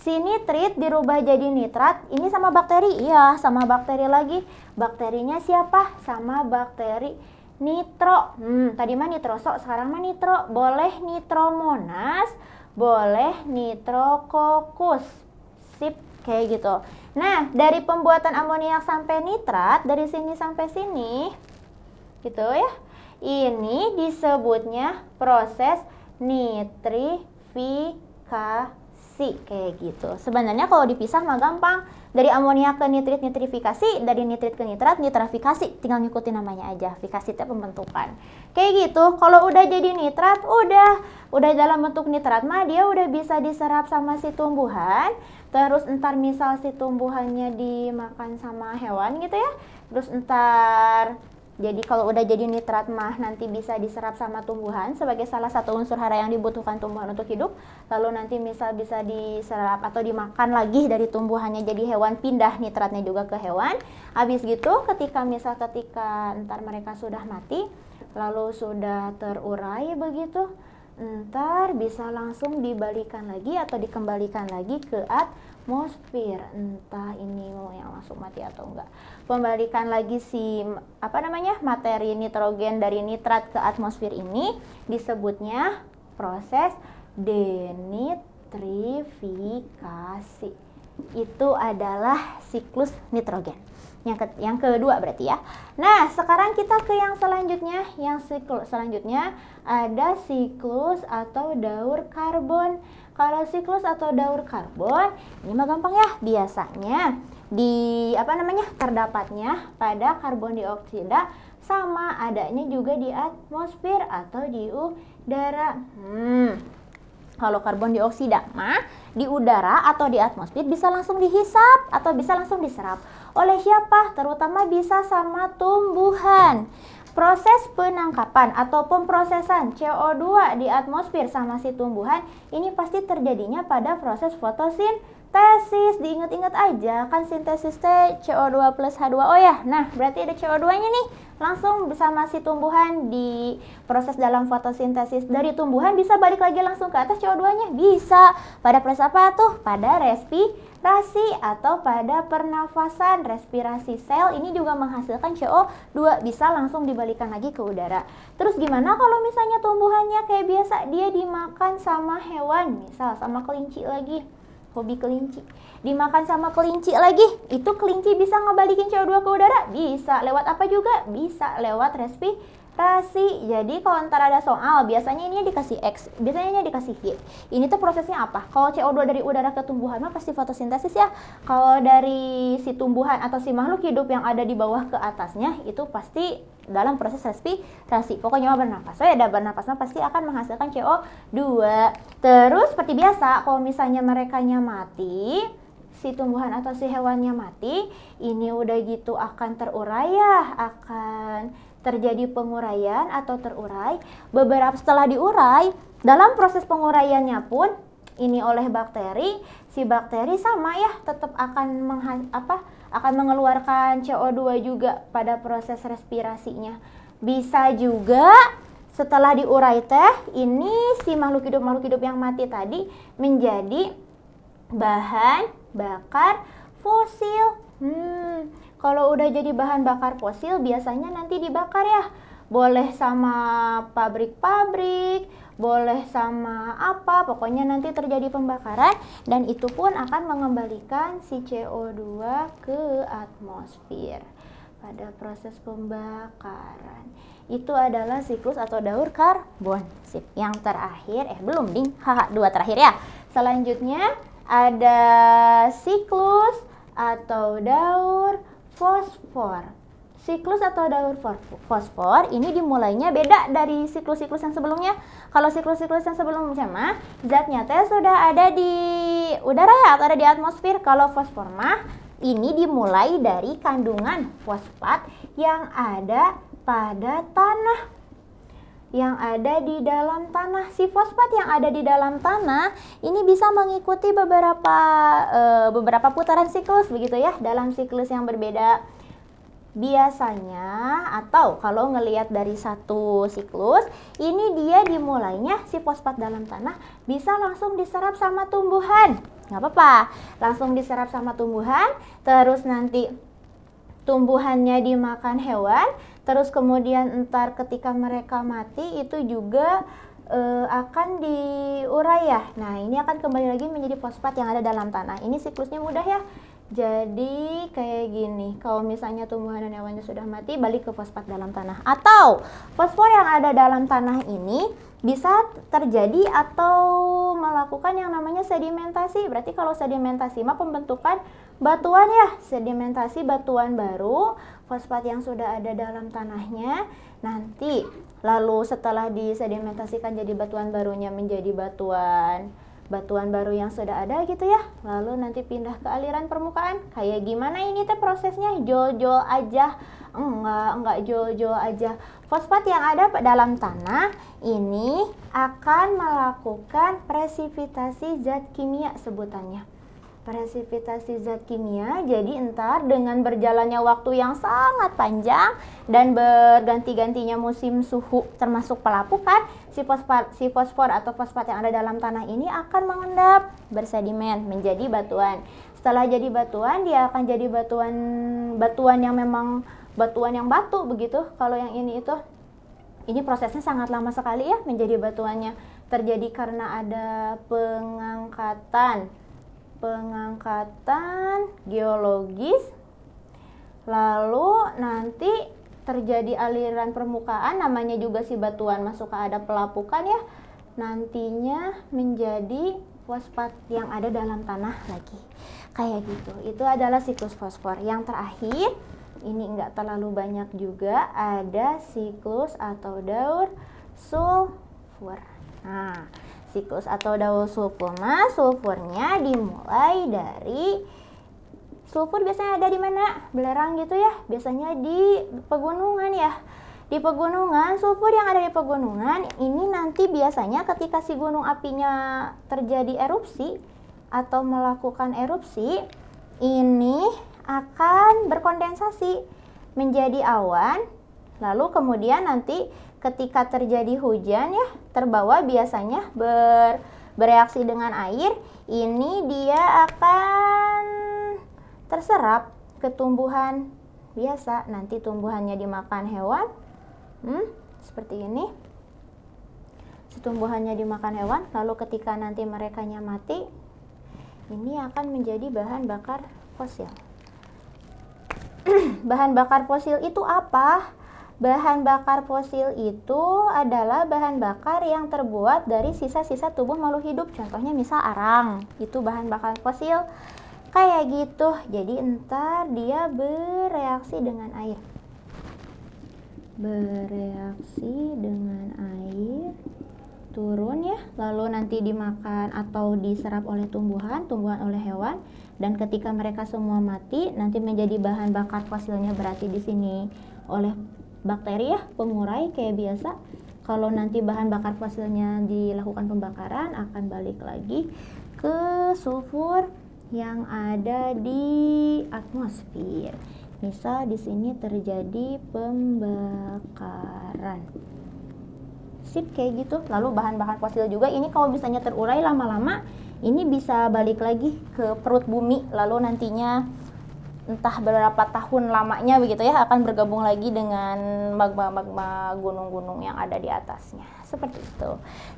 Si nitrit dirubah jadi nitrat, ini sama bakteri? Iya, sama bakteri lagi. Bakterinya siapa? Sama bakteri nitro. Tadi mah nitroso, sekarang mah nitro. Boleh nitromonas, boleh nitrococcus. Sip, kayak gitu. Nah, dari pembuatan amoniak sampai nitrat, dari sini sampai sini, gitu ya. Ini disebutnya proses nitrifikasi, kayak gitu. Sebenarnya kalau dipisah mah gampang. Dari amoniak ke nitrit, nitrifikasi. Dari nitrit ke nitrat, nitrifikasi. Tinggal ngikutin namanya aja. Fikasi itu pembentukan. Kayak gitu. Kalau udah jadi nitrat, udah dalam bentuk nitrat mah dia udah bisa diserap sama si tumbuhan. Terus entar misal si tumbuhannya dimakan sama hewan gitu ya. Terus entar jadi kalau udah jadi nitrat mah nanti bisa diserap sama tumbuhan sebagai salah satu unsur hara yang dibutuhkan tumbuhan untuk hidup. Lalu nanti misal bisa diserap atau dimakan lagi dari tumbuhannya jadi hewan, pindah nitratnya juga ke hewan. Habis gitu ketika entar mereka sudah mati, lalu sudah terurai begitu, entar bisa langsung dibalikan lagi atau dikembalikan lagi ke atmosfer. Entah ini mau yang langsung mati atau enggak. Pembalikan lagi si materi nitrogen dari nitrat ke atmosfer ini disebutnya proses denitrifikasi. Itu adalah siklus nitrogen. Yang kedua berarti ya. Nah, sekarang kita ke yang selanjutnya. Yang siklus selanjutnya ada siklus atau daur karbon. Kalau siklus atau daur karbon, ini mah gampang ya. Biasanya terdapatnya pada karbon dioksida sama adanya juga di atmosfer atau di udara. Kalau karbon dioksida mah di udara atau di atmosfer bisa langsung dihisap atau bisa langsung diserap. Oleh siapa? Terutama bisa sama tumbuhan. Proses penangkapan atau pemprosesan CO2 di atmosfer sama si tumbuhan ini pasti terjadinya pada proses fotosintesis. Diingat-ingat aja kan sintesis teh CO2 plus H2O ya. Nah, berarti ada CO2-nya nih. Langsung bersama si tumbuhan di proses dalam fotosintesis. Dari tumbuhan bisa balik lagi langsung ke atas CO2-nya? Bisa. Pada proses apa tuh? Pada respirasi atau pada pernafasan. Respirasi sel ini juga menghasilkan CO2. Bisa langsung dibalikan lagi ke udara. Terus gimana kalau misalnya tumbuhannya kayak biasa dia dimakan sama hewan? Misal sama kelinci lagi. Hobi kelinci. Dimakan sama kelinci lagi, itu kelinci bisa ngebalikin CO2 ke udara? Bisa. Lewat apa juga? Bisa lewat respirasi. Jadi kalau ntar ada soal, biasanya ini dikasih X, biasanya ini dikasih Y. Ini tuh prosesnya apa? Kalau CO2 dari udara ke tumbuhan mah pasti fotosintesis ya. Kalau dari si tumbuhan atau si makhluk hidup yang ada di bawah ke atasnya, itu pasti dalam proses respirasi. Pokoknya bernafas. So ya, bernafas pasti akan menghasilkan CO2. Terus seperti biasa, kalau misalnya merekanya mati, si tumbuhan atau si hewannya mati, ini udah gitu akan terurai ya, akan terjadi penguraian atau terurai. Beberapa setelah diurai, dalam proses penguraiannya pun ini oleh bakteri, si bakteri sama ya tetap akan akan mengeluarkan CO2 juga pada proses respirasinya. Bisa juga setelah diurai teh, ini si makhluk hidup yang mati tadi menjadi bahan bakar fosil. Kalau udah jadi bahan bakar fosil biasanya nanti dibakar ya. Boleh sama pabrik-pabrik, boleh sama apa, pokoknya nanti terjadi pembakaran dan itu pun akan mengembalikan si CO2 ke atmosfer pada proses pembakaran. Itu adalah siklus atau daur karbon. Sip. Yang terakhir, belum ding, dua terakhir ya. Selanjutnya ada siklus atau daur fosfor. Siklus atau daur fosfor ini dimulainya beda dari siklus-siklus yang sebelumnya. Kalau siklus-siklus yang sebelumnya mah zatnya teh sudah ada di udara ya atau ada di atmosfer. Kalau fosfor mah ini dimulai dari kandungan fosfat yang ada pada tanah, yang ada di dalam tanah. Si fosfat yang ada di dalam tanah ini bisa mengikuti beberapa putaran siklus begitu ya, dalam siklus yang berbeda. Biasanya atau kalau ngelihat dari satu siklus, ini dia dimulainya si fosfat dalam tanah bisa langsung diserap sama tumbuhan. Nggak apa-apa, langsung diserap sama tumbuhan, terus nanti tumbuhannya dimakan hewan, terus kemudian entar ketika mereka mati itu juga akan diurai ya. Nah, ini akan kembali lagi menjadi fosfat yang ada dalam tanah. Ini siklusnya mudah ya. Jadi kayak gini, kalau misalnya tumbuhan dan hewannya sudah mati, balik ke fosfat dalam tanah. Atau fosfor yang ada dalam tanah ini bisa terjadi atau melakukan yang namanya sedimentasi. Berarti kalau sedimentasi mah pembentukan batuan ya, sedimentasi batuan baru, fosfat yang sudah ada dalam tanahnya. Nanti lalu setelah disedimentasikan jadi batuan barunya menjadi batuan baru yang sudah ada gitu ya, lalu nanti pindah ke aliran permukaan. Kayak gimana ini teh prosesnya? Jol-jol aja? Enggak jol-jol aja. Fosfat yang ada dalam tanah ini akan melakukan presipitasi zat kimia sebutannya. Presipitasi zat kimia, jadi entar dengan berjalannya waktu yang sangat panjang dan berganti-gantinya musim suhu termasuk pelapukan, si fosfor atau fosfat yang ada dalam tanah ini akan mengendap, bersedimen menjadi batuan. Setelah jadi batuan, dia akan jadi batuan yang memang batuan yang batu begitu. Kalau yang ini prosesnya sangat lama sekali ya menjadi batuannya. Terjadi karena ada pengangkatan geologis, lalu nanti terjadi aliran permukaan, namanya juga si batuan masuk ke ada pelapukan ya, nantinya menjadi fosfat yang ada dalam tanah lagi, kayak gitu. Itu adalah siklus fosfor. Yang terakhir ini enggak terlalu banyak juga, ada siklus atau daur sulfur. Nah, siklus atau daur sulfur, sulfurnya dimulai dari sulfur biasanya ada di mana? Belerang gitu ya, biasanya di pegunungan ya. Di pegunungan, sulfur yang ada di pegunungan ini nanti biasanya ketika si gunung apinya terjadi erupsi atau melakukan erupsi, ini akan berkondensasi menjadi awan, lalu kemudian nanti ketika terjadi hujan ya, terbawa biasanya bereaksi dengan air, ini dia akan terserap ke tumbuhan biasa. Nanti tumbuhannya dimakan hewan, seperti ini. Tumbuhannya dimakan hewan, lalu ketika nanti merekanya mati, ini akan menjadi bahan bakar fosil. Bahan bakar fosil itu apa? Bahan bakar fosil itu adalah bahan bakar yang terbuat dari sisa-sisa tubuh makhluk hidup. Contohnya misal arang, itu bahan bakar fosil. Kayak gitu. Jadi entar dia bereaksi dengan air. Bereaksi dengan air, turun ya, lalu nanti dimakan atau diserap oleh tumbuhan oleh hewan, dan ketika mereka semua mati nanti menjadi bahan bakar fosilnya berarti di sini oleh bakteri ya, pengurai kayak biasa. Kalau nanti bahan bakar fosilnya dilakukan pembakaran, akan balik lagi ke sulfur yang ada di atmosfer. Misal di sini terjadi pembakaran. Sip, kayak gitu. Lalu bahan-bahan fosil juga ini kalau misalnya terurai lama-lama, ini bisa balik lagi ke perut bumi, lalu nantinya entah berapa tahun lamanya begitu ya, akan bergabung lagi dengan magma-magma gunung-gunung yang ada di atasnya. Seperti itu.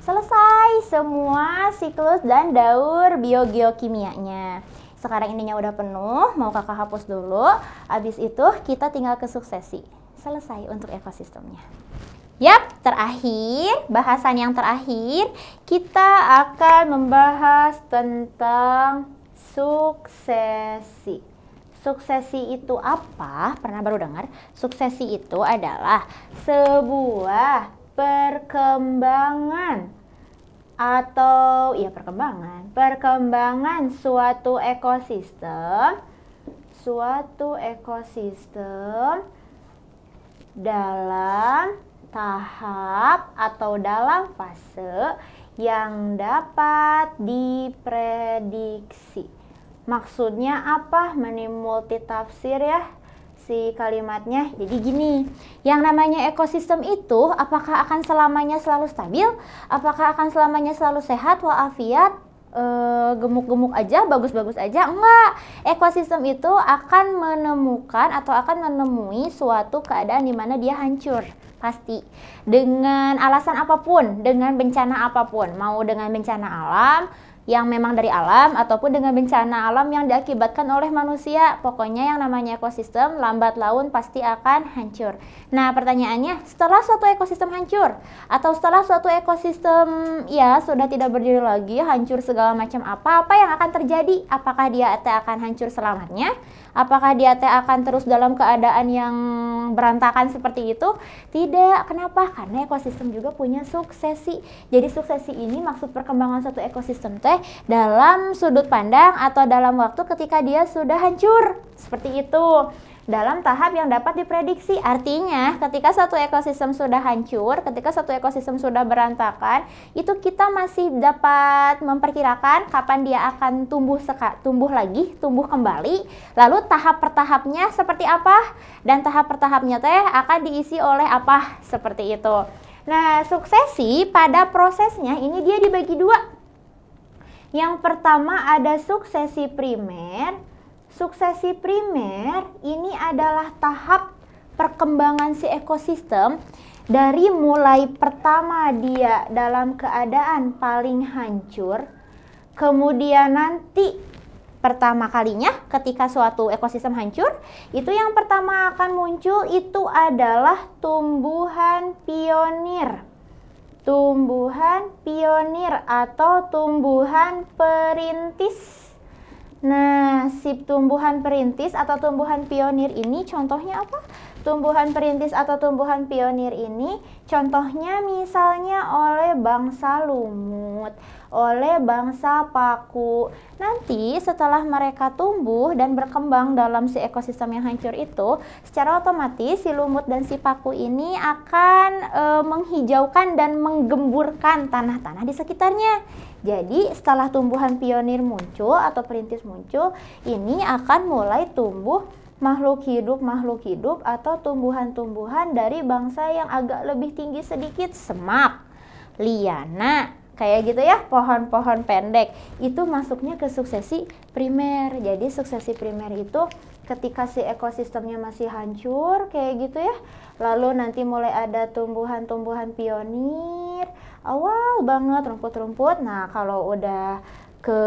Selesai semua siklus dan daur biogeokimianya. Sekarang ininya udah penuh, mau kakak hapus dulu. Habis itu kita tinggal ke suksesi. Selesai untuk ekosistemnya. Yap, terakhir, bahasan yang terakhir, kita akan membahas tentang suksesi. Suksesi itu apa? Pernah baru dengar? Suksesi itu adalah sebuah perkembangan atau ya perkembangan suatu ekosistem dalam tahap atau dalam fase yang dapat diprediksi. Maksudnya apa? Meni multitafsir ya si kalimatnya. Jadi gini, yang namanya ekosistem itu apakah akan selamanya selalu stabil? Apakah akan selamanya selalu sehat walafiat? Gemuk-gemuk aja, bagus-bagus aja? Enggak. Ekosistem itu akan menemukan atau akan menemui suatu keadaan di mana dia hancur. Pasti. Dengan alasan apapun, dengan bencana apapun. Mau dengan bencana alam yang memang dari alam ataupun dengan bencana alam yang diakibatkan oleh manusia. Pokoknya yang namanya ekosistem lambat laun pasti akan hancur. Nah, pertanyaannya, setelah suatu ekosistem hancur atau setelah suatu ekosistem ya sudah tidak berdiri lagi, hancur segala macam apa yang akan terjadi? Apakah dia akan hancur selamanya? Apakah dia akan terus dalam keadaan yang berantakan seperti itu? Tidak. Kenapa? Karena ekosistem juga punya suksesi. Jadi suksesi ini maksud perkembangan suatu ekosistem teh dalam sudut pandang atau dalam waktu ketika dia sudah hancur. Seperti itu. Dalam tahap yang dapat diprediksi. Artinya ketika satu ekosistem sudah hancur, ketika satu ekosistem sudah berantakan, itu kita masih dapat memperkirakan kapan dia akan tumbuh lagi, tumbuh kembali. Lalu tahap per tahapnya seperti apa? Dan tahap per tahapnya teh akan diisi oleh apa? Seperti itu. Nah, suksesi pada prosesnya ini dia dibagi dua. Yang pertama ada suksesi primer. Suksesi primer ini adalah tahap perkembangan si ekosistem dari mulai pertama dia dalam keadaan paling hancur, kemudian nanti pertama kalinya ketika suatu ekosistem hancur, itu yang pertama akan muncul itu adalah tumbuhan pionir. Tumbuhan pionir atau tumbuhan perintis. Nah, si tumbuhan perintis atau tumbuhan pionir ini contohnya apa? Tumbuhan perintis atau tumbuhan pionir ini contohnya misalnya oleh bangsa lumut, oleh bangsa paku. Nanti setelah mereka tumbuh dan berkembang dalam si ekosistem yang hancur itu, secara otomatis si lumut dan si paku ini akan menghijaukan dan menggemburkan tanah-tanah di sekitarnya. Jadi setelah tumbuhan pionir muncul atau perintis muncul, ini akan mulai tumbuh makhluk hidup atau tumbuhan-tumbuhan dari bangsa yang agak lebih tinggi sedikit, semak, liana, kayak gitu ya, pohon-pohon pendek. Itu masuknya ke suksesi primer. Jadi suksesi primer itu ketika si ekosistemnya masih hancur kayak gitu ya, lalu nanti mulai ada tumbuhan-tumbuhan pionir, awal banget rumput-rumput. Nah, kalau udah ke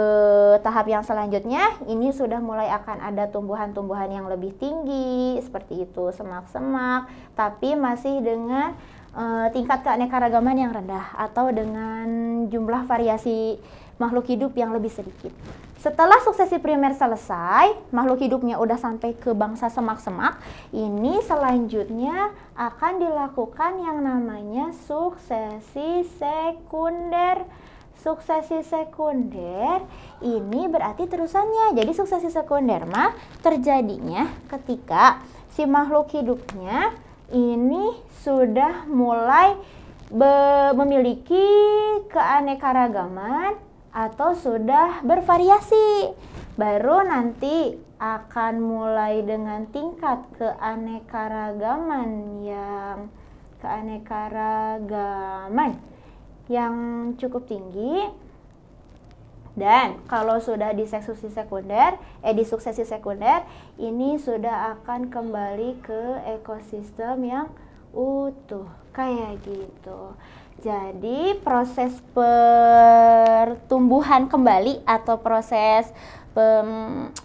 tahap yang selanjutnya, ini sudah mulai akan ada tumbuhan-tumbuhan yang lebih tinggi, seperti itu, semak-semak, tapi masih dengan tingkat keanekaragaman yang rendah atau dengan jumlah variasi makhluk hidup yang lebih sedikit. Setelah suksesi primer selesai, makhluk hidupnya udah sampai ke bangsa semak-semak, ini selanjutnya akan dilakukan yang namanya suksesi sekunder. Suksesi sekunder ini berarti terusannya. Jadi suksesi sekunder mah terjadinya ketika si makhluk hidupnya ini sudah mulai memiliki keanekaragaman atau sudah bervariasi. Baru nanti akan mulai dengan tingkat keanekaragaman yang cukup tinggi. Dan kalau sudah di suksesi sekunder, ini sudah akan kembali ke ekosistem yang utuh kayak gitu. Jadi proses pertumbuhan kembali atau proses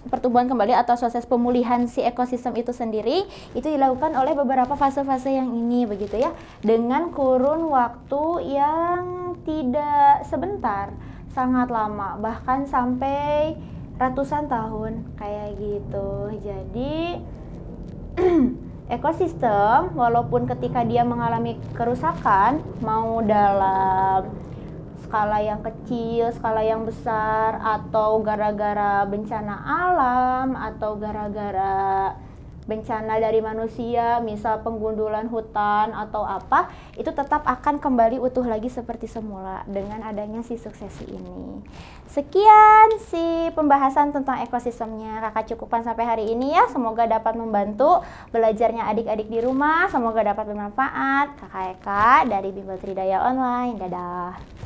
pertumbuhan kembali atau proses pemulihan si ekosistem itu sendiri itu dilakukan oleh beberapa fase-fase yang ini begitu ya, dengan kurun waktu yang tidak sebentar, sangat lama, bahkan sampai ratusan tahun kayak gitu. Jadi ekosistem walaupun ketika dia mengalami kerusakan, mau dalam skala yang kecil, skala yang besar, atau gara-gara bencana alam, atau gara-gara bencana dari manusia, misal penggundulan hutan atau apa, itu tetap akan kembali utuh lagi seperti semula dengan adanya si suksesi ini. Sekian si pembahasan tentang ekosistemnya. Kakak cukupkan sampai hari ini ya. Semoga dapat membantu belajarnya adik-adik di rumah. Semoga dapat bermanfaat. Kakak Eka dari Bimbel Tridaya Online. Dadah.